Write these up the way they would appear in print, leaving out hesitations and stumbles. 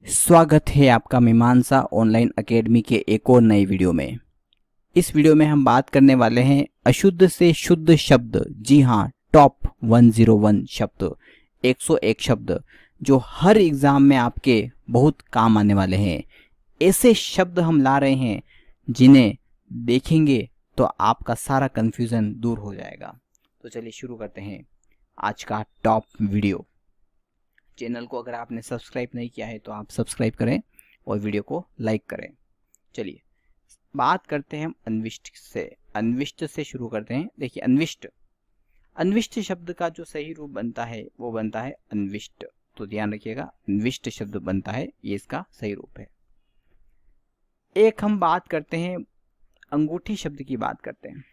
स्वागत है आपका मीमांसा ऑनलाइन एकेडमी के एक और नए वीडियो में। इस वीडियो में हम बात करने वाले हैं अशुद्ध से शुद्ध शब्द। जी हाँ, टॉप 101 शब्द, 101 शब्द जो हर एग्जाम में आपके बहुत काम आने वाले हैं। ऐसे शब्द हम ला रहे हैं जिन्हें देखेंगे तो आपका सारा कंफ्यूजन दूर हो जाएगा। तो चलिए शुरू करते हैं आज का टॉप वीडियो। चैनल को अगर आपने सब्सक्राइब नहीं किया है तो आप सब्सक्राइब करें और वीडियो को लाइक करें। चलिए बात करते हैं हम अन्विष्ट से। अन्विष्ट से शुरू करते हैं। देखिए अन्विष्ट, अन्विष्ट शब्द का जो सही रूप बनता है वो बनता है अन्विष्ट। तो ध्यान रखिएगा, अन्विष्ट शब्द बनता है, ये इसका सही रूप है। एक हम बात करते हैं अंगूठी शब्द की बात करते हैं।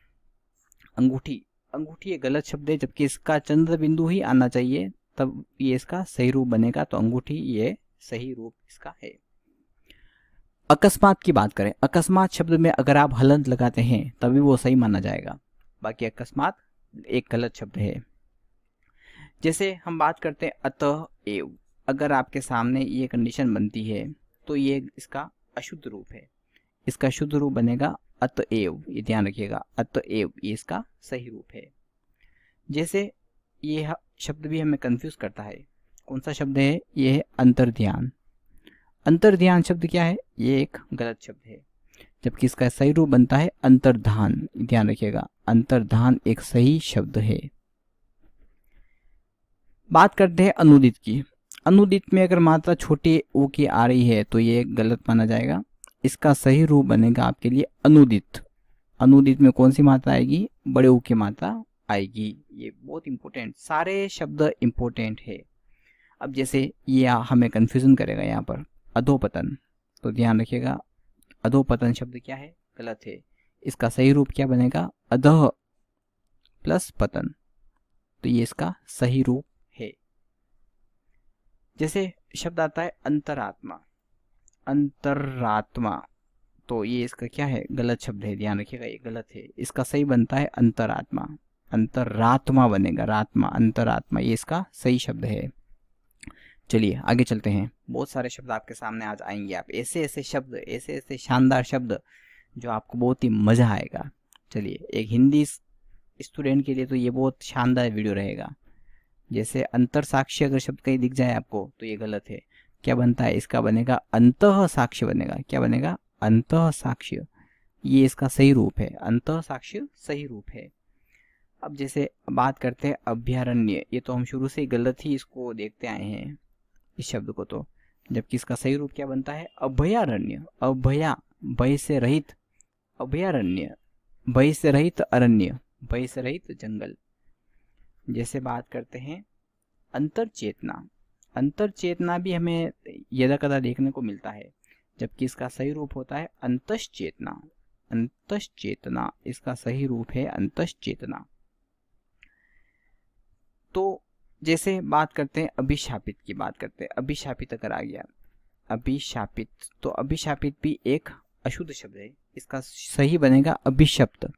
अंगूठी, अंगूठी एक गलत शब्द है, जबकि इसका चंद्र बिंदु ही आना चाहिए तब ये इसका सही रूप बनेगा। तो अंगूठी ये सही रूप इसका है। अकस्मात की बात करें, अकस्मात शब्द में अगर आप हलंत लगाते हैं तभी वो सही माना जाएगा, बाकी अकस्मात एक गलत शब्द है। जैसे हम बात करते हैं अतः एव, अगर आपके सामने ये कंडीशन बनती है तो ये इसका अशुद्ध रूप है। इसका शुद्ध रूप बनेगा अतएव, ये ध्यान रखिएगा, अतएव ये इसका सही रूप है। जैसे ये शब्द भी हमें कंफ्यूज करता है। कौन सा शब्द है? ये है अंतर्ध्यान। अंतर्ध्यान शब्द क्या है? ये एक गलत शब्द है, जबकि इसका सही रूप बनता है अंतर्धान। ध्यान रखिएगा, अंतर्धान एक सही शब्द है। बात करते हैं अनुदित की। अनुदित में अगर मात्रा छोटी ओ की आ रही है तो ये गलत माना जाएगा। इसका सही रूप बनेगा आपके लिए अनुदित। अनुदित में कौन सी मात्रा आएगी? बड़े ऊ की मात्रा आएगी। ये बहुत इंपॉर्टेंट, सारे शब्द इंपॉर्टेंट है। अब जैसे ये हमें कंफ्यूजन करेगा यहाँ पर अधोपतन, तो ध्यान रखिएगा अधोपतन शब्द क्या है? गलत है। इसका सही रूप क्या बनेगा? अधः प्लस पतन, तो ये इसका सही रूप है। जैसे शब्द आता है अंतरात्मा, अंतरात्मा, तो ये इसका क्या है? गलत शब्द है, ध्यान रखिएगा ये गलत है। इसका सही बनता है अंतरात्मा, अंतरात्मा बनेगा, रात्मा, अंतरात्मा, ये इसका सही शब्द है। चलिए आगे चलते हैं। बहुत सारे शब्द आपके सामने आज आएंगे, आप ऐसे ऐसे शब्द, ऐसे ऐसे शानदार शब्द जो आपको बहुत ही मजा आएगा। चलिए, एक हिंदी स्टूडेंट के लिए तो ये बहुत शानदार वीडियो रहेगा। जैसे अंतर साक्ष्य अगर शब्द कहीं दिख जाए आपको तो ये गलत है। क्या बनता है? इसका बनेगा अंतः साक्ष्य बनेगा। क्या बनेगा? अंतः साक्ष्य, ये इसका सही रूप है। अंतः साक्ष्य सही रूप है। अब जैसे बात करते हैं अभयारण्य, ये तो हम शुरू से गलत ही इसको देखते आए हैं इस शब्द को, तो जबकि इसका सही रूप क्या बनता है? अभयारण्य। अभया, भय से रहित, अभयारण्य, भय से रहित अरण्य, भय से रहित जंगल। जैसे बात करते हैं अंतर चेतना, अंतर चेतना भी हमें यदा कदा देखने को मिलता है, जबकि इसका सही रूप होता है अंतश्चेतना। अंतश्चेतना इसका सही रूप है, अंतश्चेतना। तो जैसे बात करते हैं अभिशापित की बात करते हैं। अभिशापित अगर आ गया, अभिशापित, तो अभिशापित भी एक अशुद्ध शब्द है। इसका सही बनेगा अभिशप्त,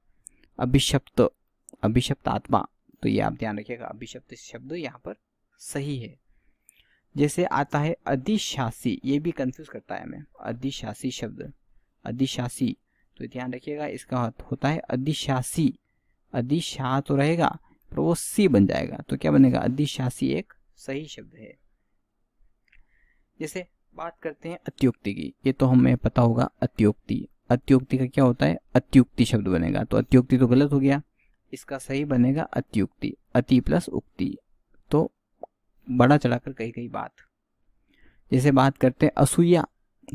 अभिशप्त, अभिशप्त आत्मा, तो ये आप ध्यान रखिएगा, अभिशप्त शब्द यहाँ पर सही है। जैसे आता है अधिशासी, ये भी कंफ्यूज करता है हमें, अधिशासी शब्द, अधिशासी, तो ध्यान रखिएगा इसका होता है अधिशासी। अधिशा तो रहेगा पर वो सी बन जाएगा, तो क्या बनेगा? अधिशासी एक सही शब्द है। जैसे बात करते हैं अत्युक्ति की, ये तो हमें पता होगा अत्युक्ति। अत्युक्ति का क्या होता है? अत्युक्ति शब्द बनेगा, तो अत्युक्ति तो गलत हो गया। इसका सही बनेगा अत्युक्ति, अति प्लस उक्ति, तो बड़ा चढ़ाकर कही गई बात। जैसे बात करते हैं असूया,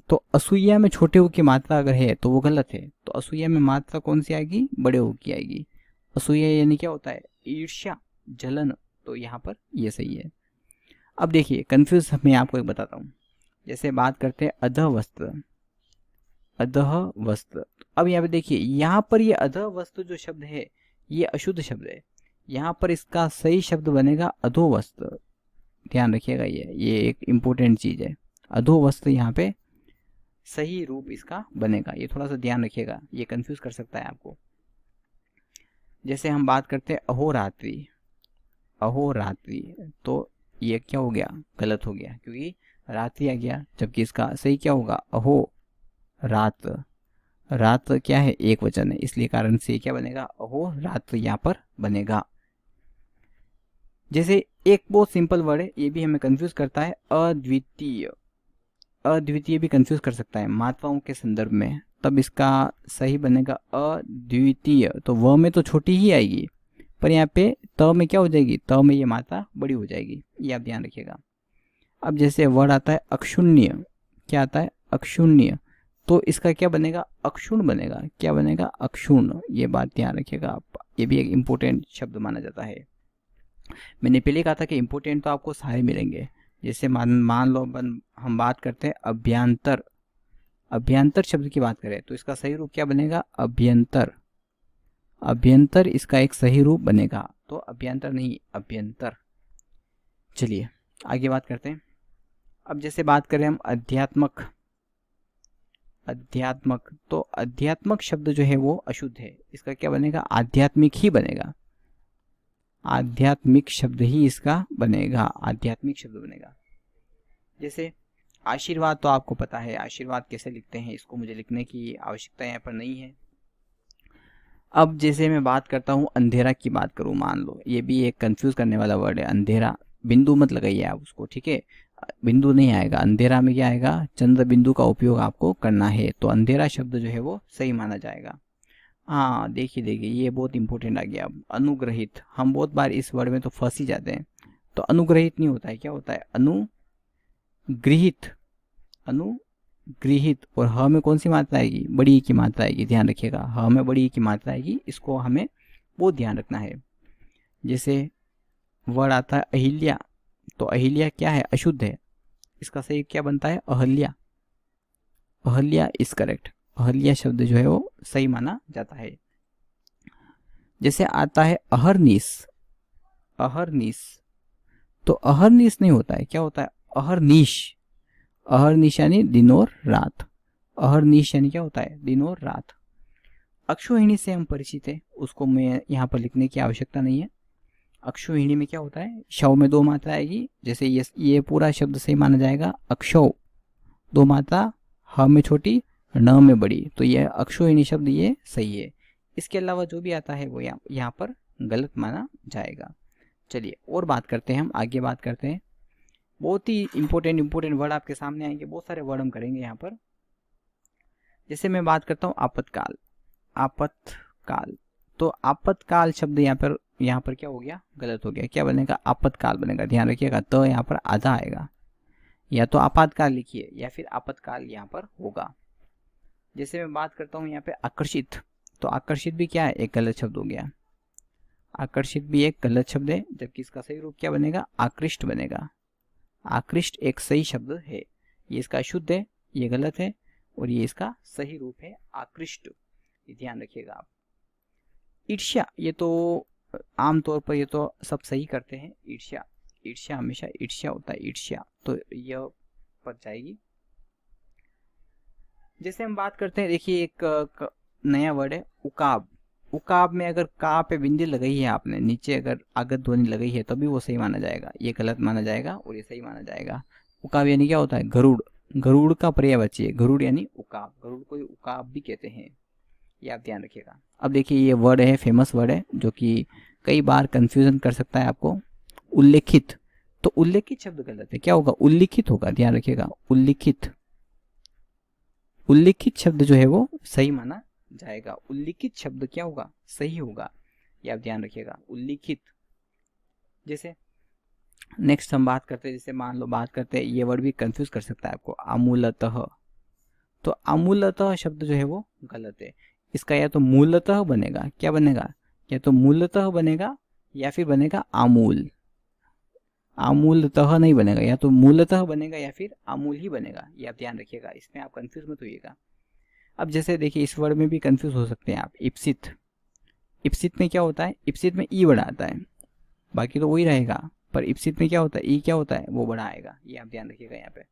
तो असूया में छोटे ऊ की मात्रा अगर है तो वो गलत है। तो असूया में मात्रा कौन सी आएगी? बड़े ऊ की आएगी। असूया यानी क्या होता है? ईर्ष्या, जलन, तो यहाँ पर ये सही है। अब देखिए कंफ्यूज मैं आपको एक बताता हूँ। जैसे बात करते हैं अधः वस्त्र, अधः वस्त्र, अब यहाँ पे देखिए, यहाँ पर ये अधः वस्त्र जो शब्द है ये अशुद्ध शब्द है। यहाँ पर इसका सही शब्द बनेगा अधो वस्त्र। ध्यान रखिएगा, ये एक इम्पोर्टेंट चीज है। अधो वस्त्र यहाँ पे सही रूप इसका बनेगा, ये थोड़ा सा ध्यान रखिएगा, ये कंफ्यूज कर सकता है आपको। जैसे हम बात करते हैं अहोरात्रि, अहोरात्रि, तो ये क्या हो गया? गलत हो गया, क्योंकि रात्रि आ गया, जबकि इसका सही क्या होगा, अहो रात। रात क्या है, एक वचन है, इसलिए कारण से क्या बनेगा, अहो रात यहाँ पर बनेगा। जैसे एक बहुत सिंपल वर्ड है, ये भी हमें कंफ्यूज करता है, अद्वितीय। अद्वितीय भी कंफ्यूज कर सकता है मात्राओं के संदर्भ में, तब इसका सही बनेगा अद्वितीय। तो व में तो छोटी ही आएगी, पर यहाँ पे त में क्या हो जाएगी, त में ये मात्रा बड़ी हो जाएगी, ये आप ध्यान रखिएगा। अब जैसे वर्ड आता है अक्षुण्य, क्या आता है, अक्षुण्य, तो इसका क्या बनेगा, अक्षुण बनेगा। क्या बनेगा, अक्षुण। ये बात ध्यान रखिएगा आप, ये भी एक इम्पोर्टेंट शब्द माना जाता है। मैंने पहले कहा था कि इम्पोर्टेंट तो आपको सारे मिलेंगे। जैसे मान लो हम बात करते हैं अभ्यंतर, अभ्यंतर शब्द की बात करें तो इसका सही रूप क्या बनेगा, अभ्यंतर। अभ्यंतर इसका एक सही रूप बनेगा, तो अभ्यंतर नहीं, अभ्यंतर। चलिए आगे बात करते हैं। अब जैसे बात करें हम अध्यात्मक, अध्यात्मक, तो अध्यात्मक शब्द जो है वो अशुद्ध है, इसका क्या बनेगा, आध्यात्मिक ही बनेगा। आध्यात्मिक शब्द ही इसका बनेगा, आध्यात्मिक शब्द बनेगा। जैसे आशीर्वाद, तो आपको पता है आशीर्वाद कैसे लिखते हैं, इसको मुझे लिखने की आवश्यकता यहाँ पर नहीं है। अब जैसे मैं बात करता हूँ अंधेरा की बात करूँ, मान लो ये भी एक कंफ्यूज करने वाला वर्ड है, अंधेरा। बिंदु मत लगाइए आप उसको, ठीक है, बिंदु नहीं आएगा अंधेरा में, क्या आएगा, चंद्र बिंदु का उपयोग आपको करना है, तो अंधेरा शब्द जो है वो सही माना जाएगा। हाँ देखिए देखिए, ये बहुत इंपॉर्टेंट आ गया। अब अनुग्रहित, हम बहुत बार इस वर्ड में तो फंस ही जाते हैं। तो अनुग्रहित नहीं होता है, क्या होता है, अनुगृहित। अनुगृहित, और ह में कौन सी मात्रा आएगी, बड़ी ई की मात्रा आएगी, ध्यान रखिएगा, ह में बड़ी ई की मात्रा आएगी, इसको हमें बहुत ध्यान रखना है। जैसे वर्ड आता है अहिल्या, तो अहिल्या क्या है, अशुद्ध है, इसका सही क्या बनता है, अहल्या। अहल्या इज करेक्ट, अहल्या शब्द जो है वो सही माना जाता है। जैसे आता है अहरनीश, अहरनीश, तो अहरनीश नहीं होता है, क्या होता है, अहरनीश। अहरनीश यानी दिन और रात, अहरनीश यानी क्या होता है, दिन और रात। अक्षुहिणी से हम परिचित है, उसको मैं यहाँ पर लिखने की आवश्यकता नहीं है। अक्षुहिणी में क्या होता है, शव में दो मात्रा आएगी, जैसे ये पूरा शब्द सही माना जाएगा, अक्षौ, दो मात्रा, ह में छोटी, न में बड़ी, तो ये अक्षुहिणी शब्द ये सही है। इसके अलावा जो भी आता है वो यहाँ पर गलत माना जाएगा। चलिए और बात करते हैं, हम आगे बात करते हैं। बहुत ही इंपॉर्टेंट वर्ड आपके सामने आएंगे, बहुत सारे वर्ड हम करेंगे यहाँ पर। जैसे मैं बात करता हूँ आपातकाल, आपातकाल, तो आपातकाल शब्द यहाँ पर क्या हो गया, गलत हो गया, क्या बनेगा, आपातकाल बनेगा। ध्यान रखिएगा, तो यहाँ पर आधा आएगा, या तो आपातकाल लिखिए या फिर आपातकाल यहाँ पर होगा। जैसे मैं बात करता हूँ यहाँ पे आकर्षित, तो आकर्षित भी क्या है, एक गलत शब्द हो गया। आकर्षित भी एक गलत शब्द है, जबकि इसका सही रूप क्या बनेगा, आकृष्ट बनेगा। आकृष्ट एक सही शब्द है, ये इसका शुद्ध है, ये गलत है, और ये इसका सही रूप है आकृष्ट, ये ध्यान रखिएगा आप। ईर्ष्या, ये तो आमतौर पर ये तो सब सही करते हैं, ईर्ष्या, ईर्ष्या हमेशा ईर्ष्या होता है, ईर्ष्या, तो यह पर जाएगी। जैसे हम बात करते हैं, देखिए एक नया वर्ड है उकाब। उकाब में अगर का पे बिंदी लगाई है आपने, नीचे अगर आगत ध्वनि लगाई है, तभी वो सही माना जाएगा, ये गलत माना जाएगा और ये सही माना जाएगा। उकाब यानी क्या होता है, गरुड़, गरुड़ का पर्यायवाची है, गरुड़ यानी उकाब, गरुड़ को उकाब भी कहते हैं, ये आप ध्यान रखिएगा। अब देखिए ये वर्ड है, फेमस वर्ड है, जो कि कई बार कंफ्यूजन कर सकता है आपको। उल्लेखित, तो उल्लेखित शब्द गलत है, क्या होगा, उल्लिखित होगा, ध्यान रखिएगा, उल्लिखित। उल्लिखित शब्द जो है वो सही माना जाएगा, उल्लिखित शब्द क्या होगा, सही होगा, ये आप ध्यान रखिएगा, उल्लिखित। जैसे नेक्स्ट हम बात करते हैं, जैसे मान लो बात करते हैं, ये वर्ड भी कंफ्यूज कर सकता है आपको, आमूलतः, तो आमूलतः शब्द जो है वो गलत है, इसका या तो मूलतः बनेगा, क्या बनेगा, या तो मूलतः बनेगा या फिर बनेगा आमूल। आमूलतः नहीं बनेगा, या तो मूलतः बनेगा या फिर आमूल ही बनेगा, ये आप ध्यान रखिएगा, इसमें आप कंफ्यूज मत होइएगा। अब जैसे देखिए इस वर्ड में भी कंफ्यूज हो सकते हैं आप, इप्सित, इप्सित में क्या होता है, इप्सित में ई बड़ा आता है, बाकी तो वही रहेगा, पर इप्सित में क्या होता है, ई क्या होता है, वो बड़ा आएगा, ये आप ध्यान रखिएगा यहाँ पे।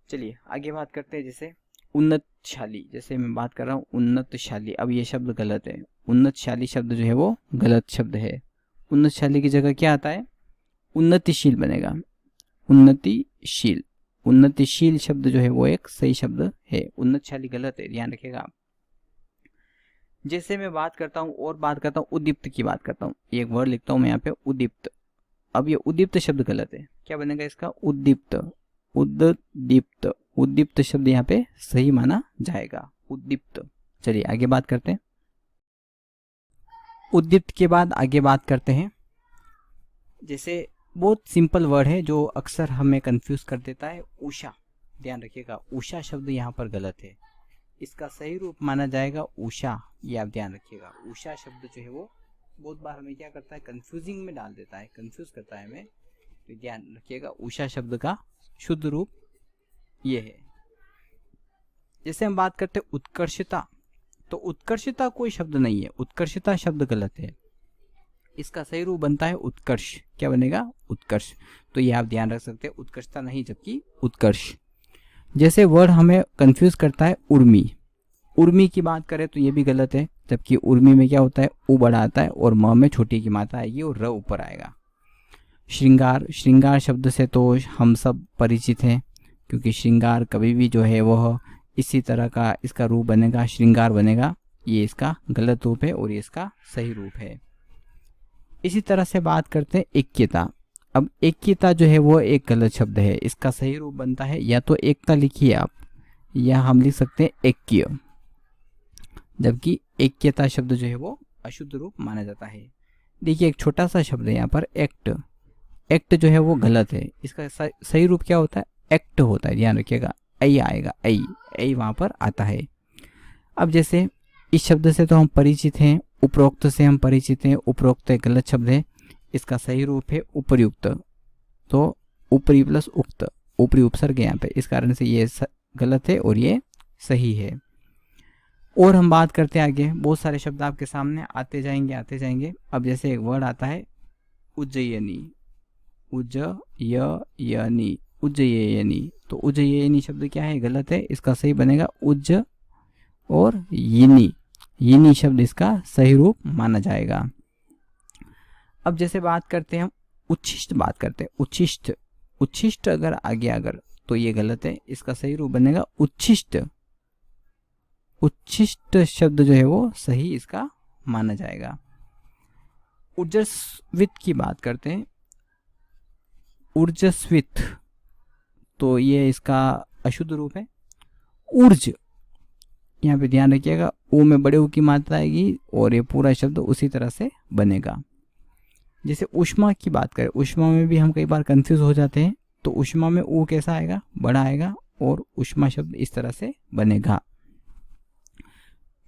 चलिए आगे बात करते हैं, जैसे उन्नतशाली, जैसे मैं बात कर रहा हूँ उन्नतशाली, अब ये शब्द गलत है, उन्नतशाली शब्द जो है वो गलत शब्द है। उन्नतशाली की जगह क्या आता है, उन्नतिशील बनेगा, उन्नतिशील। उन्नतिशील शब्द जो है वो एक सही शब्द है, उन्नतशाली गलत है, ध्यान रखिएगा आप। जैसे मैं बात करता हूँ और बात करता हूँ उद्दीप्त की बात करता हूँ, एक वर्ड लिखता हूँ मैं यहाँ पे उद्दीप्त। अब ये उद्दीप्त शब्द गलत है, क्या बनेगा इसका? उद्दीप्त। उद्दीप्त, उद्दीप्त शब्द यहाँ पे सही माना जाएगा, उद्दीप्त। चलिए आगे बात करते हैं। उद्दीप्त के बाद आगे बात करते हैं, जैसे बहुत सिंपल वर्ड है जो अक्सर हमें कंफ्यूज कर देता है, उषा। ध्यान रखिएगा, उषा शब्द यहाँ पर गलत है, इसका सही रूप माना जाएगा उषा। ये आप ध्यान रखिएगा, उषा शब्द जो है वो बहुत बार हमें क्या करता है, कंफ्यूजिंग में डाल देता है, कंफ्यूज करता है हमें, तो ध्यान रखिएगा उषा शब्द का शुद्ध रूप ये है। जैसे हम बात करते हैं उत्कर्षता, तो उत्कर्षता कोई शब्द नहीं है, उत्कर्षता शब्द गलत है, इसका सही रूप बनता है उत्कर्ष। क्या बनेगा? उत्कर्ष। तो ये आप ध्यान रख सकते हैं, उत्कर्षता नहीं जबकि उत्कर्ष। जैसे वर्ड हमें कंफ्यूज करता है उर्मी। उर्मी की बात करें तो ये भी गलत है, जबकि उर्मी में क्या होता है, उ बड़ा आता है और म में छोटी की मात्रा आएगी और र ऊपर आएगा। श्रृंगार, श्रृंगार शब्द से तो हम सब परिचित हैं, क्योंकि श्रृंगार कभी भी जो है वह इसी तरह का इसका रूप बनेगा, श्रृंगार बनेगा। ये इसका गलत रूप है और ये इसका सही रूप है। इसी तरह से बात करते हैं ऐक्यता। अब ऐक्यता जो है वो एक गलत शब्द है, इसका सही रूप बनता है, या तो एकता लिखिए आप, या हम लिख सकते हैं ऐक्य, जबकि ऐक्यता शब्द जो है वो अशुद्ध रूप माना जाता है। देखिए एक छोटा सा शब्द है यहाँ पर एक्ट, एक्ट जो है वो गलत है, इसका सही रूप क्या होता है? एक्ट होता है, ध्यान रखिएगा, ऐ आएगा, ऐ ऐ वहाँ पर आता है। अब जैसे इस शब्द से तो हम परिचित हैं, उपरोक्त से हम परिचित हैं, उपरोक्त एक गलत शब्द है, इसका सही रूप है उपर्युक्त। तो ऊपरी प्लस उक्त, ऊपरी उपसर्ग यहाँ पे, इस कारण से ये गलत है और ये सही है। और हम बात करते हैं आगे, बहुत सारे शब्द आपके सामने आते जाएंगे आते जाएंगे। अब जैसे एक वर्ड आता है उज्जयिनी, उज्जयिनी, उज्जयिनी, तो उज्जयिनी शब्द क्या है? गलत है, इसका सही बनेगा उज्ज और यिनी, यिनी शब्द इसका सही रूप माना जाएगा। अब जैसे बात करते हैं हम उच्छिष्ट, बात करते हैं उच्छिष्ट, उच्छिष्ट अगर आगे अगर तो ये गलत है, इसका सही रूप बनेगा उच्छिष्ट। उच्छिष्ट शब्द जो है वो सही इसका माना जाएगा। ऊर्जस्वित की बात करते हैं, ऊर्जस्वित, तो ये इसका अशुद्ध रूप है ऊर्ज। यहाँ पे ध्यान रखिएगा, ओ में बड़े ऊ की मात्रा आएगी और ये पूरा शब्द उसी तरह से बनेगा। जैसे उष्मा की बात करें, उष्मा में भी हम कई बार कंफ्यूज हो जाते हैं, तो उष्मा में ऊ कैसा आएगा? बड़ा आएगा और उष्मा शब्द इस तरह से बनेगा।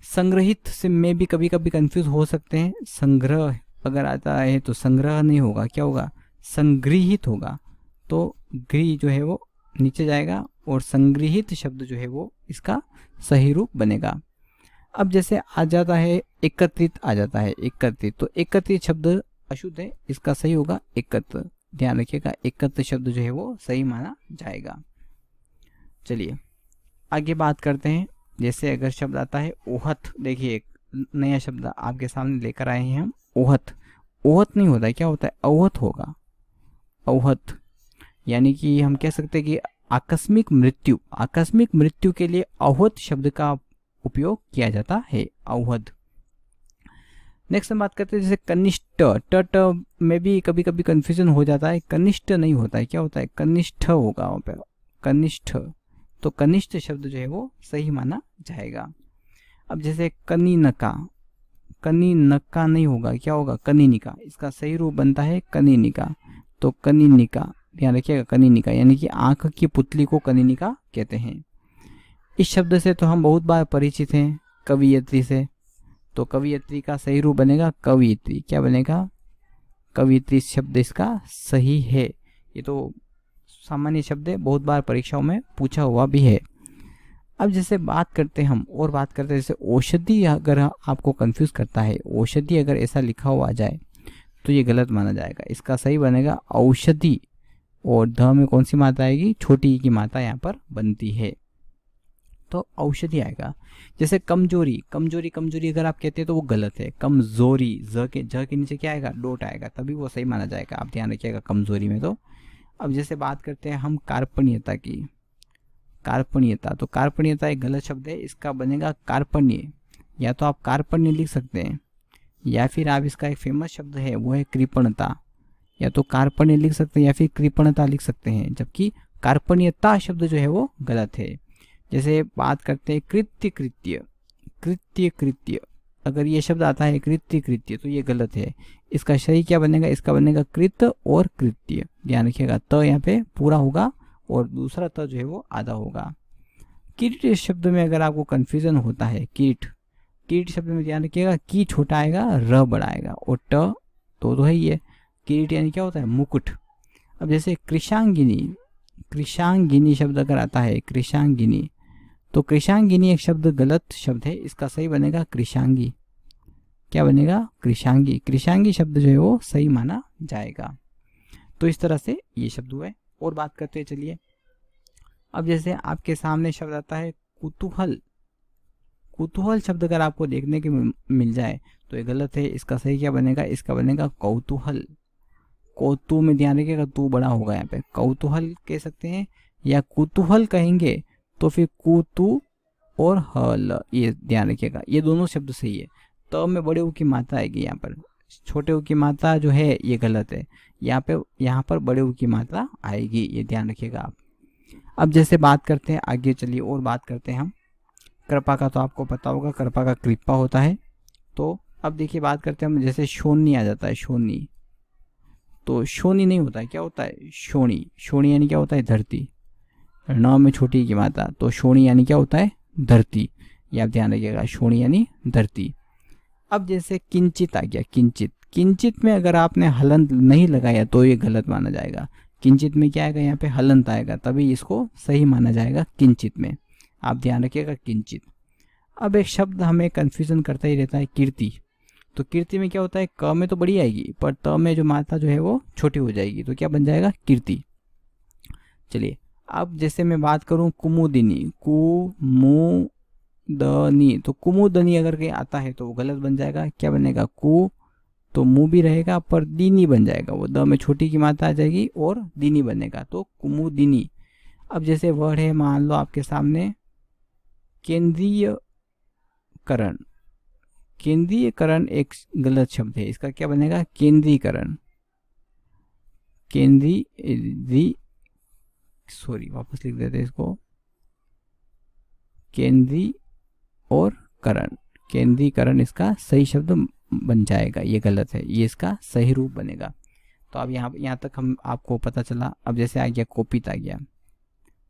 संग्रहित से में भी कभी कभी कंफ्यूज हो सकते हैं, संग्रह अगर आता है तो संग्रह नहीं होगा, क्या होगा? संगृहित होगा। तो गृह जो है वो नीचे जाएगा और संग्रहित शब्द जो है वो इसका सही रूप बनेगा। अब जैसे आ जाता है एकत्रित, आ जाता है एकत्रित, तो एकत्रित शब्द अशुद्ध है, इसका सही होगा एकत्र। ध्यान रखिएगा, एकत्र शब्द जो है वो सही माना जाएगा। चलिए आगे बात करते हैं। जैसे अगर शब्द आता है ओहत, देखिए एक नया शब्द आपके सामने लेकर आए हैं हम, ओहत। ओहत नहीं होता है, क्या होता है? अवहत होगा, अवहत, यानी कि हम कह सकते हैं कि आकस्मिक मृत्यु, आकस्मिक मृत्यु के लिए अवहत शब्द का उपयोग किया जाता है, अवहत। नेक्स्ट हम बात करते हैं जैसे कनिष्ठ, ट में भी कभी कभी कंफ्यूजन हो जाता है, कनिष्ठ नहीं होता है, क्या होता है? कनिष्ठ होगा वहाँ पे, कनिष्ठ। तो कनिष्ठ शब्द जो है वो सही माना जाएगा। अब जैसे कनीनका, कनीनका नहीं होगा, क्या होगा? कनीनिका, इसका सही रूप बनता है कनीनिका। तो कनीनिका, ध्यान रखिएगा, कनीनिका यानी कि आंख की पुतली को कनीनिका कहते हैं। इस शब्द से तो हम बहुत बार परिचित हैं, कवियत्री से, तो कवियत्री का सही रूप बनेगा कवियत्री। क्या बनेगा? कवियत्री शब्द इसका सही है। ये तो सामान्य शब्द है, बहुत बार परीक्षाओं में पूछा हुआ भी है। अब जैसे बात करते हैं हम और बात करते हैं जैसे औषधि, अगर आपको कंफ्यूज करता है, औषधि अगर ऐसा लिखा हुआ आ जाए तो ये गलत माना जाएगा, इसका सही बनेगा औषधि, और ध में कौन सी मात्रा आएगी? छोटी की मात्रा यहाँ पर बनती है, तो औषधि आएगा। जैसे कमजोरी, कमजोरी, कमजोरी अगर आप कहते हैं तो वो गलत है, कमजोरी, ज के नीचे क्या आएगा? डोट आएगा, तभी वो सही माना जाएगा। आप ध्यान रखिएगा, कमजोरी में तो अब जैसे बात करते हैं हम कार्पण्यता की, कार्पण्यता, तो कार्पण्यता एक गलत शब्द है, इसका बनेगा कार्पण्य। या तो आप कार्पण्य लिख सकते हैं, या फिर आप इसका एक फेमस शब्द है वो है कृपणता, या तो कार्पण्य लिख सकते हैं या फिर कृपणता लिख सकते हैं, जबकि कार्पण्यता शब्द जो है वो गलत है। जैसे बात करते हैं कृत्य कृत्य, कृत्य कृत्य, अगर ये शब्द आता है कृत्य कृत्य तो ये गलत है। इसका सही क्या बनेगा, इसका बनेगा कृत और कृत्य। ध्यान रखिएगा, त यहाँ पे पूरा होगा और दूसरा त जो है वो आधा होगा। कीट शब्द में अगर आपको कंफ्यूजन होता है, कीट, कीट शब्द में ध्यान रखिएगा, की छोटा आएगा, र बड़ा आएगा, और ट तो है ही है। किरीट यानी क्या होता है, मुकुट। अब जैसे कृशांगिनी, कृशांगिनी शब्द अगर आता है कृशांगिनी, तो कृशांगिनी एक शब्द गलत शब्द है, इसका सही बनेगा कृशांगी। क्या बनेगा, कृशांगी। कृशांगी शब्द जो है वो सही माना जाएगा। तो इस तरह से ये शब्द हुए। और बात करते हैं चलिए, अब जैसे आपके सामने शब्द आता है कुतूहल, कुतूहल शब्द अगर आपको देखने के मिल जाए तो ये गलत है, इसका सही क्या बनेगा, इसका बनेगा कौतूहल। कौतु में ध्यान रखिएगा, तू बड़ा होगा यहाँ पे, कौतूहल कह सकते हैं, या कुतूहल कहेंगे तो फिर कुतु और हल, ये ध्यान रखिएगा, ये दोनों शब्द सही है। त में बड़े ऊ की मात्रा आएगी, यहाँ पर छोटे ऊ की मात्रा जो है ये गलत है, यहाँ पर बड़े ऊ की मात्रा आएगी, ये ध्यान रखिएगा आप। अब जैसे बात करते हैं आगे, चलिए और बात करते हैं हम कृपा का। तो आपको पता होगा कृपा का कृपा होता है। तो अब देखिए बात करते हैं हम, जैसे शोनी आ जाता है, शोनी, तो शोनी नहीं होता है, क्या होता है, शोणी। शोणी यानी क्या होता है, धरती, न में छोटी की मात्रा, तो शोणी यानी क्या होता है, धरती। ये आप ध्यान रखिएगा, शोणी यानी धरती। अब जैसे किंचित आ गया, किंचित, किंचित में अगर आपने हलंत नहीं लगाया तो ये गलत माना जाएगा। किंचित में क्या आएगा, यहाँ पे हलंत आएगा, तभी इसको सही माना जाएगा किंचित में, आप ध्यान रखिएगा किंचित। अब एक शब्द हमें कंफ्यूजन करता ही रहता है, कीर्ति। तो कीर्ति में क्या होता है, क में तो बड़ी आएगी पर त में जो मात्रा जो है वो छोटी हो जाएगी, तो क्या बन जाएगा, कीर्ति। चलिए अब जैसे मैं बात करूं कुमुदिनी, कुमुदनी, तो कुमुदनी अगर कहीं आता है तो वो गलत बन जाएगा, क्या बनेगा, कु तो मुंह भी रहेगा पर दीनी बन जाएगा, वो द में छोटी की मात्रा आ जाएगी और दीनी बनेगा, तो कुमुदिनी। अब जैसे वर्ड है, मान लो आपके सामने केंद्रीयकरण, केंद्रीयकरण एक गलत शब्द है, इसका क्या बनेगा, केंद्रीकरण, वापस लिख देते हैं इसको, केंद्री और करण, केंद्रीकरण इसका सही शब्द बन जाएगा, ये गलत है, ये इसका सही रूप बनेगा। तो अब यहाँ तक हम आपको पता चला। अब जैसे आ गया कोपित आ गया,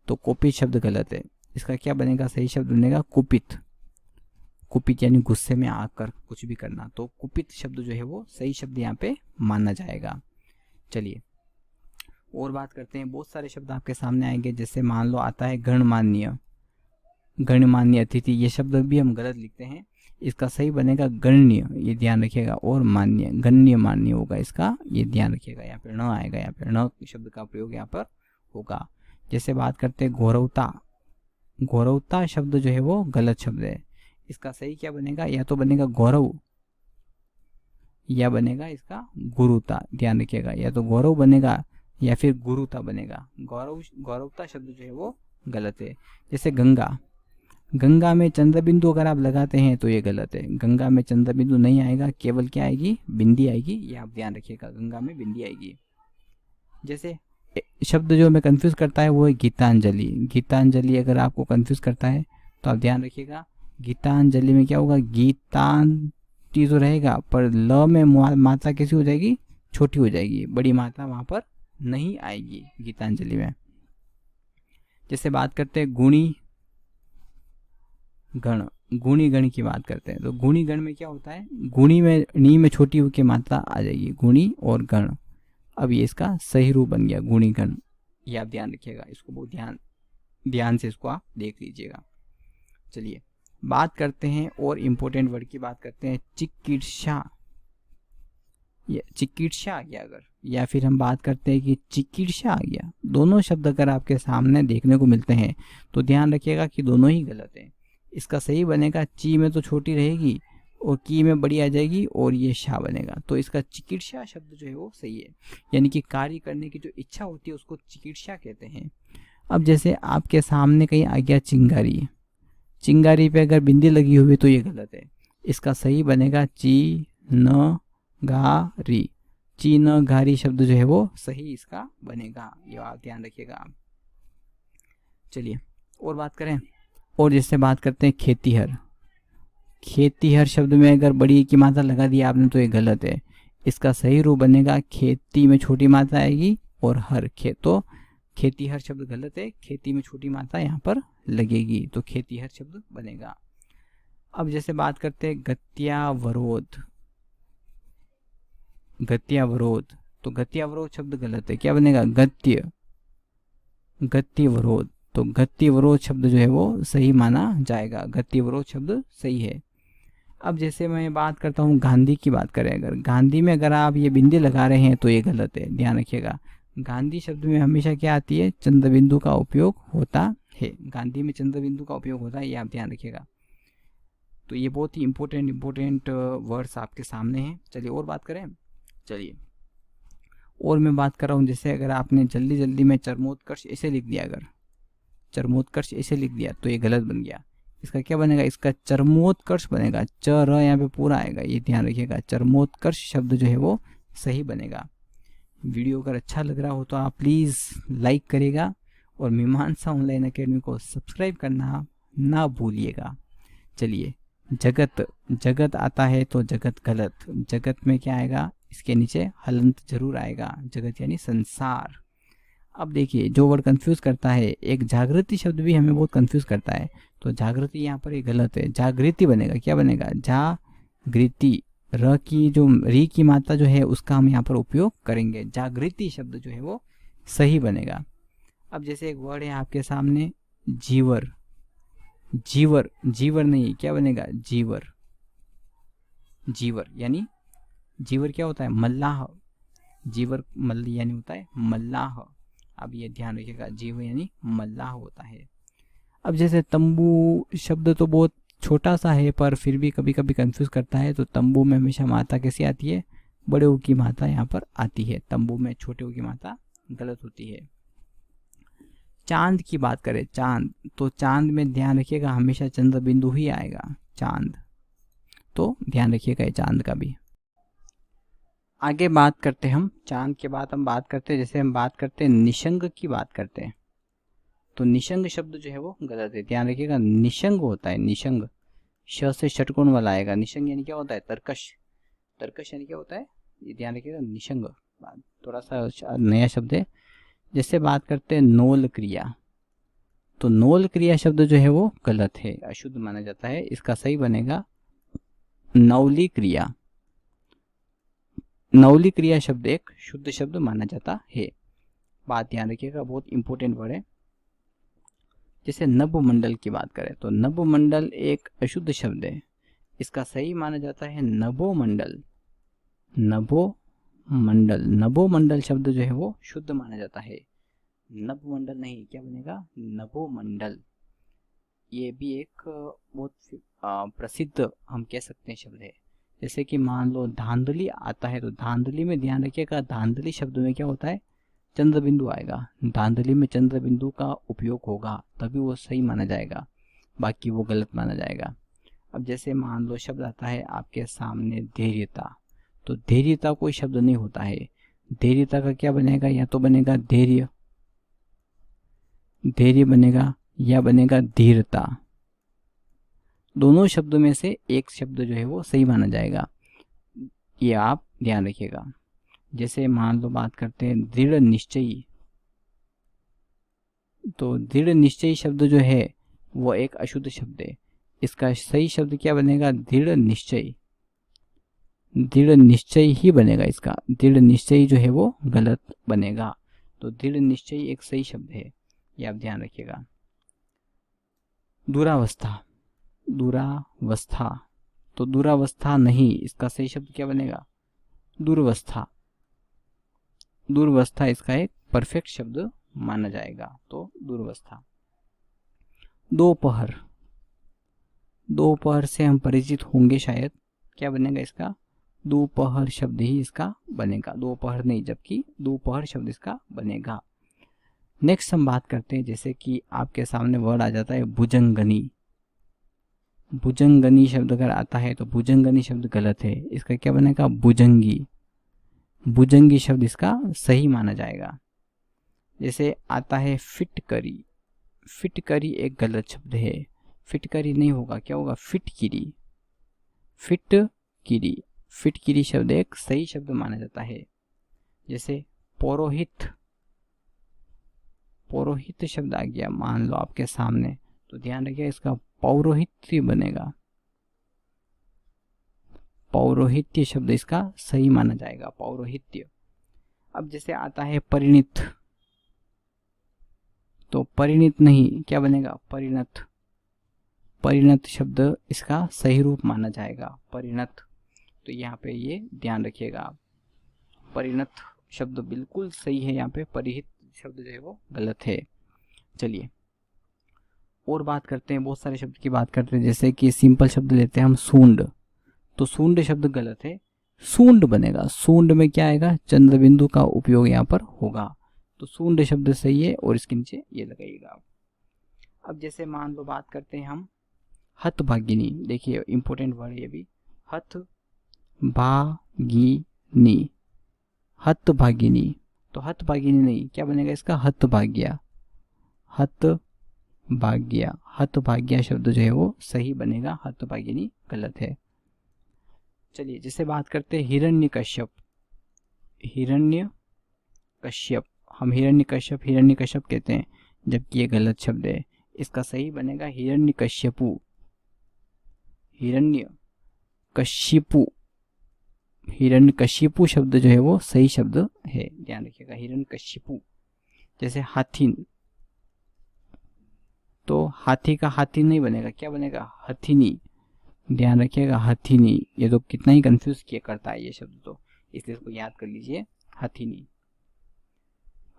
तो कोपित शब्द गलत है, इसका क्या बनेगा, सही शब्द बनेगा कुपित। कुपित यानी गुस्से में आकर कुछ भी करना, तो कुपित शब्द जो है वो सही शब्द यहाँ पे माना जाएगा। चलिए और बात करते हैं, बहुत सारे शब्द आपके सामने आएंगे, जैसे मान लो आता है गणमान्य, गणमान्य अतिथि, ये शब्द भी हम गलत लिखते हैं, इसका सही बनेगा गण्य, ये ध्यान रखिएगा, और मान्य, गण्य मान्य होगा इसका, ये ध्यान रखिएगा, यहाँ पे न आएगा, यहाँ पे न शब्द का प्रयोग यहाँ पर होगा। जैसे बात करते हैं गौरवता, गौरवता शब्द जो है वो गलत शब्द है, इसका सही क्या बनेगा, या तो बनेगा गौरव या बनेगा इसका गुरुता, ध्यान रखिएगा, या तो गौरव बनेगा या फिर गुरुता बनेगा, गौरवता शब्द जो है वो गलत है। जैसे गंगा, गंगा में चंद्र बिंदु अगर आप लगाते हैं तो ये गलत है, गंगा में चंद्र बिंदु नहीं आएगा, केवल क्या आएगी, बिंदी आएगी, ये आप ध्यान रखिएगा, गंगा में बिंदी आएगी। जैसे शब्द जो हमें कंफ्यूज करता है वो है गीतांजलि, गीतांजलि अगर आपको कंफ्यूज करता है तो आप ध्यान रखिएगा, गीतांजलि में क्या होगा, गीतांति तो रहेगा पर ल में मात्रा कैसी हो जाएगी, छोटी हो जाएगी, बड़ी मात्रा वहां पर नहीं आएगी गीतांजलि में। जैसे बात करते हैं गुणी गण, गुणी गण की बात करते हैं, तो गुणी गण में क्या होता है, गुणी में नी में छोटी हो के मात्रा आ जाएगी, गुणी और गण। अब ये इसका सही रूप बन गया गुणी गण, ये आप ध्यान रखिएगा, इसको बहुत ध्यान से इसको आप देख लीजिएगा। चलिए बात करते हैं और इम्पोर्टेंट वर्ड की बात करते हैं, चिकित्सा, ये चिकित्सा आ गया अगर, या फिर हम बात करते हैं कि चिकित्सा आ गया, दोनों शब्द अगर आपके सामने देखने को मिलते हैं तो ध्यान रखिएगा कि दोनों ही गलत हैं। इसका सही बनेगा, ची में तो छोटी रहेगी और की में बड़ी आ जाएगी और ये शा बनेगा। तो इसका चिकित्सा शब्द जो है वो सही है, यानी कि कार्य करने की जो इच्छा होती है उसको चिकित्सा कहते हैं। अब जैसे आपके सामने कहीं आ गया चिंगारी, चिंगारी पे अगर बिंदी लगी हुई तो ये गलत है। इसका सही बनेगा ची न गा री, ची न घारी शब्द जो है वो सही इसका बनेगा, ये आप ध्यान रखिएगा आप। चलिए और बात करें, और जैसे बात करते हैं खेतीहर, खेतीहर शब्द में अगर बड़ी की मात्रा लगा दी आपने तो ये गलत है। इसका सही रूप बनेगा खेती में छोटी मात्रा आएगी और हर, तो खेतीहर शब्द गलत है, खेती में छोटी मात्रा यहाँ पर लगेगी, तो खेतीहर शब्द बनेगा। अब जैसे बात करते हैं गत्यावरोध, गत्यावरोध, तो गत्यावरोध शब्द गलत है, क्या बनेगा गत्य, गत्यवरोध, तो गत्यवरोध शब्द जो है वो सही माना जाएगा, गत्यवरोध शब्द सही है। अब जैसे मैं बात करता हूँ गांधी की बात करें, अगर गांधी में अगर आप ये बिंदी लगा रहे हैं तो ये गलत है, ध्यान रखिएगा। गांधी शब्द में हमेशा क्या आती है, चंद्र बिंदु का उपयोग होता है, गांधी में चंद्र बिंदु का उपयोग होता है, ये आप ध्यान रखिएगा। तो ये बहुत ही इंपॉर्टेंट वर्ड्स आपके सामने हैं। चलिए और बात करें, चलिए और मैं बात कर रहा हूँ, जैसे अगर आपने जल्दी जल्दी में चरमोत्कर्ष ऐसे लिख दिया, अगर चरमोत्कर्ष ऐसे लिख दिया तो ये गलत बन गया। इसका क्या बनेगा, इसका चरमोत्कर्ष बनेगा, च र यहाँ पे पूरा आएगा, ये ध्यान रखिएगा। चरमोत्कर्ष शब्द जो है वो सही बनेगा। वीडियो अगर अच्छा लग रहा हो तो आप प्लीज़ लाइक करिएगा और मीमांसा ऑनलाइन अकेडमी को सब्सक्राइब करना ना भूलिएगा। चलिए जगत, जगत आता है तो जगत गलत, जगत में क्या आएगा, इसके नीचे हलंत जरूर आएगा, जगत यानी संसार। अब देखिए जो वर्ड कंफ्यूज करता है, एक जागृति शब्द भी हमें बहुत कंफ्यूज करता है, तो जागृति यहाँ पर ये गलत है, जागृति बनेगा, क्या बनेगा जागृति, र की जो री की मात्रा जो है उसका हम यहाँ पर उपयोग करेंगे, जागृति शब्द जो है वो सही बनेगा। अब जैसे एक वर्ड है आपके सामने जीवर, जीवर, जीवर नहीं, क्या बनेगा जीवर, जीवर यानी जीवर क्या होता है मल्लाह, जीवर मल्ल यानी होता है मल्लाह। अब ये ध्यान रखिएगा, जीव यानी मल्लाह होता है। अब जैसे तंबू शब्द तो बहुत छोटा सा है पर फिर भी कभी कभी कंफ्यूज करता है, तो तंबू में हमेशा मात्रा कैसी आती है, बड़े ऊ की मात्रा यहाँ पर आती है, तंबू में छोटे ऊ की मात्रा गलत होती है। चांद की बात करें, चांद, तो चांद में ध्यान रखिएगा हमेशा चंद्र बिंदु ही आएगा, चांद, तो ध्यान रखिएगा चांद का भी। आगे बात करते हैं हम, चांद के बाद हम बात करते हैं, जैसे हम बात करते हैं निशंग की बात करते हैं, तो निशंग शब्द जो है वो गलत है, ध्यान रखिएगा। निशंग होता है, निशंग श से षटकोण वाला आएगा, निशंग यानी क्या होता है तरकश, तरकश यानी क्या होता है, ये ध्यान रखिएगा। निशंग थोड़ा सा नया शब्द है। जैसे बात करते हैं नोल क्रिया, तो नोल क्रिया शब्द जो है वो गलत है, अशुद्ध माना जाता है, इसका सही बनेगा नवली क्रिया, नवली क्रिया शब्द एक शुद्ध शब्द माना जाता है, बात ध्यान रखिएगा, बहुत इंपॉर्टेंट वर्ड है। जैसे नभमंडल की बात करें, तो नभमंडल एक अशुद्ध शब्द है, इसका सही माना जाता है नभोमंडल, नभोमंडल, नभोमंडल शब्द जो है वो शुद्ध माना जाता है, नभमंडल नहीं, क्या बनेगा नभोमंडल। ये भी एक बहुत प्रसिद्ध हम कह सकते हैं शब्द है। जैसे कि मान लो धांधली आता है, तो धांधली में ध्यान रखिएगा, धांधली शब्द में क्या होता है चंद्र बिंदु आएगा, धांधली में चंद्र बिंदु का उपयोग होगा तभी वो सही माना जाएगा, बाकी वो गलत माना जाएगा। अब जैसे मान लो शब्द आता है आपके सामने धैर्यता, तो धैर्यता कोई शब्द नहीं होता है, धैर्यता का क्या बनेगा, या तो बनेगा धैर्य, धैर्य बनेगा, या बनेगा धीरता, दोनों शब्दों में से एक शब्द जो है वो सही माना जाएगा, ये आप ध्यान रखिएगा। जैसे मान लो बात करते हैं दृढ़ निश्चयी, तो दृढ़ निश्चयी शब्द जो है वो एक अशुद्ध शब्द है, इसका सही शब्द क्या बनेगा दृढ़ निश्चय, दृढ़ निश्चय ही बनेगा, इसका दृढ़ निश्चय जो है वो गलत बनेगा, तो दृढ़ निश्चय एक सही शब्द है, ये आप ध्यान रखिएगा। दुरावस्था, दुरावस्था, तो दुरावस्था नहीं, इसका सही शब्द क्या बनेगा दुर्वस्था, दुर्वस्था इसका एक परफेक्ट शब्द माना जाएगा, तो दुर्वस्था। दोपहर, दोपहर से हम परिचित होंगे शायद, क्या बनेगा इसका, दोपहर शब्द ही इसका बनेगा, दोपहर नहीं जबकि दोपहर शब्द इसका बनेगा। नेक्स्ट हम बात करते हैं, जैसे कि आपके सामने वर्ड आ जाता है भुजंगनी। भुजंगनी शब्द अगर आता है तो भुजंगनी शब्द गलत है, इसका क्या बनेगा, भुजंगी। भुजंगी शब्द इसका सही माना जाएगा। जैसे आता है फिटकरी, फिटकरी एक गलत शब्द है, फिटकरी नहीं होगा, क्या होगा, फिटकिरी। फिटकिरी, फिटकिरी शब्द एक सही शब्द माना जाता है। जैसे पौरोहित, पौरोहित शब्द आ गया मान लो आपके सामने, तो ध्यान रखिए इसका पौरोहित्य बनेगा, पौरोहित्य शब्द इसका सही माना जाएगा, पौरोहित्य। अब जैसे आता है परिणित, तो परिणित नहीं, क्या बनेगा, परिणत। परिणत शब्द इसका सही रूप माना जाएगा, परिणत। तो यहाँ पे ये ध्यान रखिएगा, परिणत शब्द बिल्कुल सही है, यहाँ पे परिहित शब्द जो है वो गलत है। चलिए और बात करते हैं, बहुत सारे शब्द की बात करते हैं, जैसे कि सिंपल शब्द लेते हैं हम सूंड, तो सूंड शब्द गलत है, सूंड बनेगा। सूंड में क्या आएगा, चंद्र बिंदु का उपयोग यहाँ पर होगा, तो सूंड शब्द सही है और इसके नीचे ये लगाइएगा। अब जैसे मान लो बात करते हैं हम हतभागिनी, देखिए इंपॉर्टेंट वर्ड ये भी, हतभागिनी, हतभागिनी, तो हतभागिनी नहीं, क्या बनेगा इसका, हतभाग्या। हतभाग्या, हतभाग्या शब्द जो है वो सही बनेगा, हतभागिनी गलत है। चलिए जैसे बात करते हैं हिरण्यकश्यप, हिरण्यकश्यप, हम हिरण्यकश्यप कहते हैं, जबकि ये गलत शब्द है, इसका सही बनेगा हिरण्यकश्यपु। हिरण्यकशिपु, हिरण्यकशिपु शब्द जो है वो सही शब्द है, ध्यान रखिएगा, हिरण्यकशिपु। जैसे हाथीन, तो हाथी का हाथी नहीं बनेगा, क्या बनेगा, हथिनी। ध्यान रखिएगा, हथिनी, ये तो कितना ही कंफ्यूज किया करता है ये शब्द, तो इसलिए इसको याद कर लीजिए, हथिनी।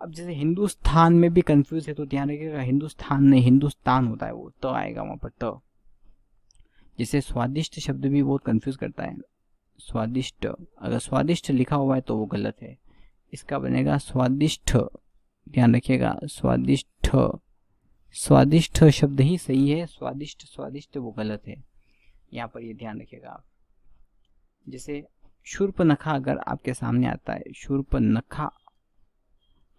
अब जैसे हिंदुस्तान में भी कंफ्यूज है, तो ध्यान रखिएगा, हिंदुस्तान नहीं, हिंदुस्तान होता है वो, तो आएगा वहां पर तो। जैसे स्वादिष्ट शब्द भी बहुत कंफ्यूज करता है, स्वादिष्ट, अगर स्वादिष्ट लिखा हुआ है तो वो गलत है, इसका बनेगा स्वादिष्ट। ध्यान रखिएगा, स्वादिष्ट, स्वादिष्ट शब्द ही सही है, स्वादिष्ट, स्वादिष्ट वो गलत है, यहाँ पर ये ध्यान रखिएगा आप। जैसे शूर्पनखा अगर आपके सामने आता है, शूर्पनखा,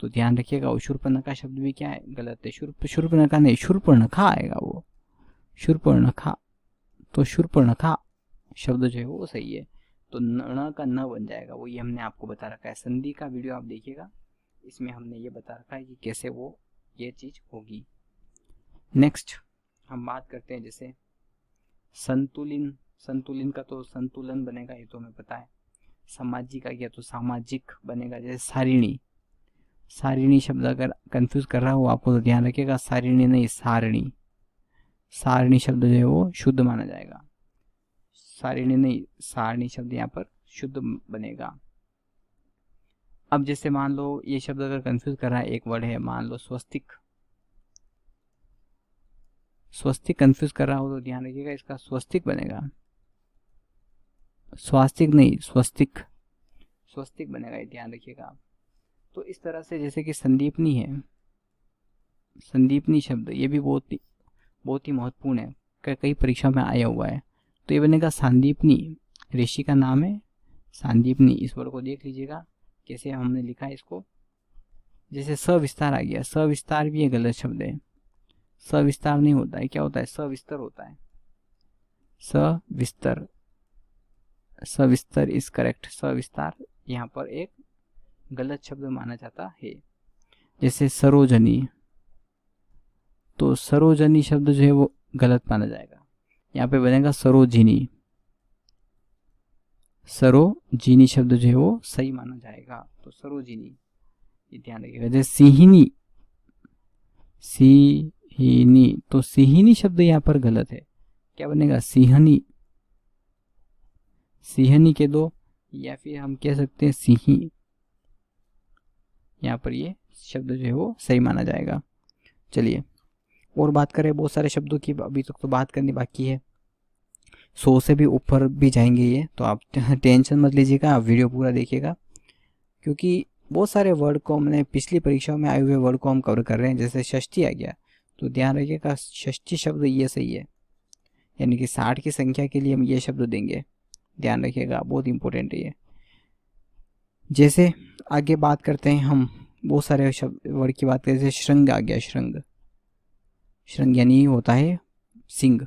तो ध्यान रखिएगा वो शूर्पनखा शब्द भी क्या है, गलत है, शूर्पनखा नहीं, शूर्पणखा आएगा वो, शूर्पणखा, तो शूर्पणखा शब्द जो है वो सही है, तो न का न बन जाएगा, वो ये हमने आपको बता रखा है, संधि का वीडियो आप देखिएगा, इसमें हमने ये बता रखा है कि कैसे वो ये चीज होगी। नेक्स्ट हम बात करते हैं, जैसे संतुलिन, संतुलिन का तो संतुलन बनेगा, ये तो हमें पता है। सामाजिक का गया तो सामाजिक बनेगा। जैसे सारिणी, सारिणी शब्द अगर कंफ्यूज कर रहा हो आपको तो ध्यान रखिएगा, सारिणी नहीं सारणी, सारणी शब्द जो है वो शुद्ध माना जाएगा, सारिणी नहीं सारणी शब्द यहाँ पर शुद्ध बनेगा। अब जैसे मान लो ये शब्द अगर कंफ्यूज कर रहा है, एक वर्ड है मान लो स्वस्तिक, स्वस्तिक कंफ्यूज कर रहा हो तो ध्यान रखिएगा इसका स्वस्तिक बनेगा, स्वास्तिक नहीं स्वस्तिक, स्वस्तिक बनेगा, ये ध्यान रखिएगा आप। तो इस तरह से जैसे कि संदीपनी है, संदीपनी शब्द ये भी बहुत ही महत्वपूर्ण है, कई परीक्षा में आया हुआ है, तो ये बनेगा सांदीपनी, ऋषि का नाम है सांदीपनी। इस वर्ड को देख लीजिएगा कैसे हमने लिखा है इसको। जैसे सविस्तार आ गया, सविस्तार भी ये गलत शब्द है, सविस्तार नहीं होता है, क्या होता है, सविस्तर होता है, सविस्तर, सविस्तर इज करेक्ट, सविस्तार यहाँ पर एक गलत शब्द माना जाता है। जैसे सरोजनी, तो सरोजनी शब्द जो है वो गलत माना जाएगा, यहाँ पे बनेगा सरोजिनी, सरोजिनी शब्द जो है वो सही माना जाएगा, तो सरोजिनी, ये ध्यान रखिएगा। जैसे सिहिनी, सिहिनी, तो सिहिनी शब्द यहाँ पर गलत है, क्या बनेगा सिंहनी, सिंहनी के दो, या फिर हम कह सकते हैं सिंही, यहाँ पर ये शब्द जो है वो सही माना जाएगा। चलिए और बात करें बहुत सारे शब्दों की, अभी तक तो बात करनी बाकी है। 100 से भी ऊपर भी जाएंगे ये, तो आप टेंशन मत लीजिएगा, आप वीडियो पूरा देखिएगा, क्योंकि बहुत सारे वर्ड को हमने पिछली परीक्षाओं में आए हुए वर्ड को हम कवर कर रहे हैं। जैसे षष्ठी आ गया, तो ध्यान रखिएगा षष्ठी शब्द ये सही है, यानी कि 60 की संख्या के लिए हम ये शब्द देंगे, ध्यान रखिएगा, बहुत इंपॉर्टेंट है ये। जैसे आगे बात करते हैं हम, बहुत सारे शब्द वर्ड की बात करें, जैसे श्रृंग आ गया, श्रृंग, श्रृंग यानी होता है सिंह,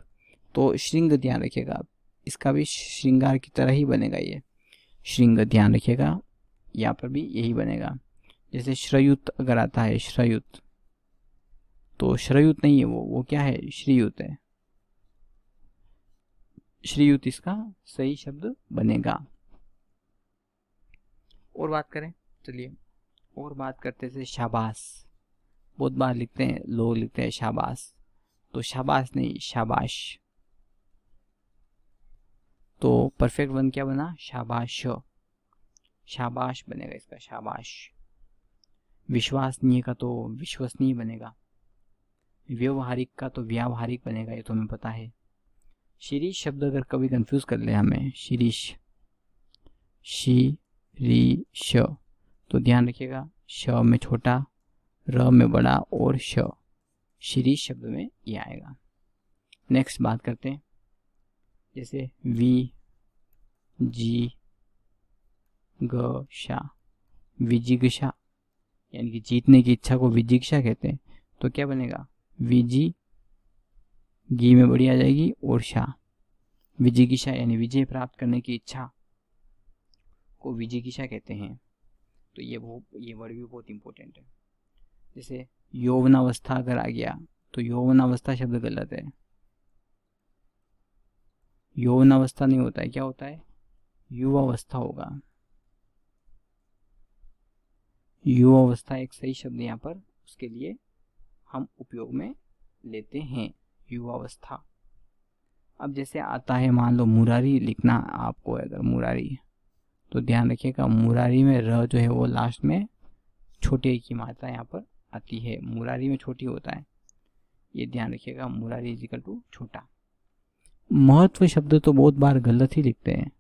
तो श्रृंग ध्यान रखिएगा, इसका भी श्रृंगार की तरह ही बनेगा ये, श्रृंग ध्यान रखिएगा, यहाँ पर भी यही बनेगा। जैसे श्रयुत अगर आता है, श्रयुत, तो श्रयुत नहीं है वो क्या है, श्रीयुत है, श्रीयुत इसका सही शब्द बनेगा। और बात करें, चलिए और बात करते थे शाबाश, बहुत बार लिखते हैं लोग, लिखते हैं शाबाश, तो शाबाश नहीं, शाबाश, तो परफेक्ट वन क्या बना, शाबाश, शाबाश बनेगा इसका, शाबाश। विश्वसनीय का तो विश्वसनीय बनेगा, व्यवहारिक का तो व्यावहारिक बनेगा, ये तो हमें पता है। शिरीष शब्द अगर कभी कंफ्यूज कर ले हमें, शिरीष, शिरीष, तो ध्यान रखिएगा श में छोटा, र में बड़ा और श, शिरीष शब्द में ये आएगा। नेक्स्ट बात करते हैं, जैसे वि जी ग शा, विजिगिषा, यानी कि जीतने की इच्छा को विजिगिषा कहते हैं, तो क्या बनेगा, विजी, गी में बड़ी आ जाएगी और शा, विजिगिषा यानी विजय प्राप्त करने की इच्छा को विजिगिषा कहते हैं। तो ये वर्ड भी बहुत इंपॉर्टेंट है। जैसे यौवनावस्था अगर आ गया, तो यौवनावस्था शब्द गलत है, यौवनावस्था नहीं होता है, क्या होता है, युवावस्था होगा, युवावस्था एक सही शब्द यहाँ पर, उसके लिए हम उपयोग में लेते हैं, युवावस्था। अब जैसे आता है, मान लो मुरारी लिखना आपको, अगर मुरारी, तो ध्यान रखिएगा मुरारी में र जो है वो लास्ट में छोटे की मात्रा यहाँ पर आती है, मुरारी में छोटी होता है, ये ध्यान रखिएगा, मुरारी इजिकल टू छोटा। महत्व शब्द तो बहुत बार गलत ही लिखते हैं,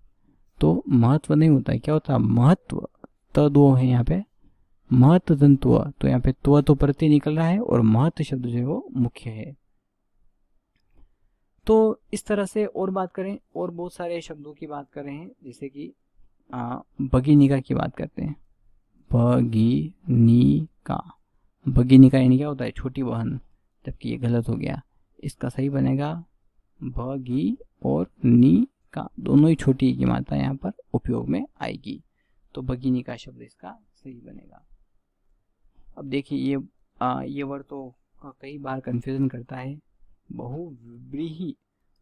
तो महत्व नहीं होता है, क्या होता है, महत्व, त दो है यहाँ पे, महत्व तंतु, तो यहाँ पे त्व तो प्रत्यय निकल रहा है और महत्व शब्द जो है वो मुख्य है। तो इस तरह से और बात करें, और बहुत सारे शब्दों की बात कर रहे हैं, जैसे कि भगिनिका की बात करते हैं, भगिनिका, भगिनिका यानी क्या होता है, छोटी बहन, जबकि ये गलत हो गया, इसका सही बनेगा भगी और नी का, दोनों ही छोटी की मात्रा यहाँ पर उपयोग में आएगी, तो भगिनिका शब्द इसका सही बनेगा। अब देखिए ये वर्ड तो कई बार कंफ्यूजन करता है, बहुव्रीहि,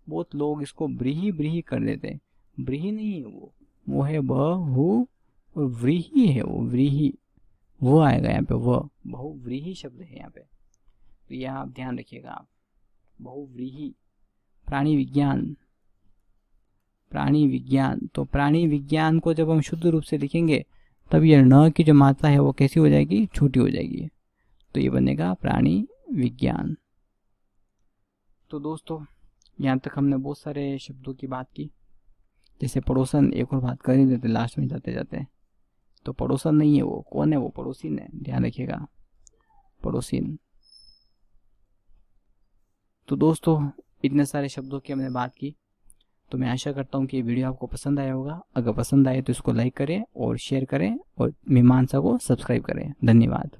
बहुत लोग इसको ब्रीही ब्रीही कर देते हैं, ब्रीही नहीं है वो है बहु, और व्रीही है वो, व्रीही वो आएगा यहाँ पे, वो बहुव्रीही शब्द है यहाँ पे, तो यह आप ध्यान रखिएगा आप, बहुव्रीही। प्राणी विज्ञान, प्राणी विज्ञान, तो प्राणी विज्ञान को जब हम शुद्ध रूप से लिखेंगे तब ये न की जो मात्रा है वो कैसी हो जाएगी, छोटी हो जाएगी, तो ये बनेगा प्राणी विज्ञान। तो दोस्तों यहाँ तक हमने बहुत सारे शब्दों की बात की। जैसे पड़ोसन, एक और बात कर ही देते लास्ट में जाते जाते, तो पड़ोसन नहीं है वो, कौन है वो, पड़ोसिन है, ध्यान रखिएगा, पड़ोसिन। तो दोस्तों इतने सारे शब्दों की हमने बात की, तो मैं आशा करता हूँ कि ये वीडियो आपको पसंद आया होगा। अगर पसंद आए तो इसको लाइक करें और शेयर करें और मीमांसा को सब्सक्राइब करें। धन्यवाद।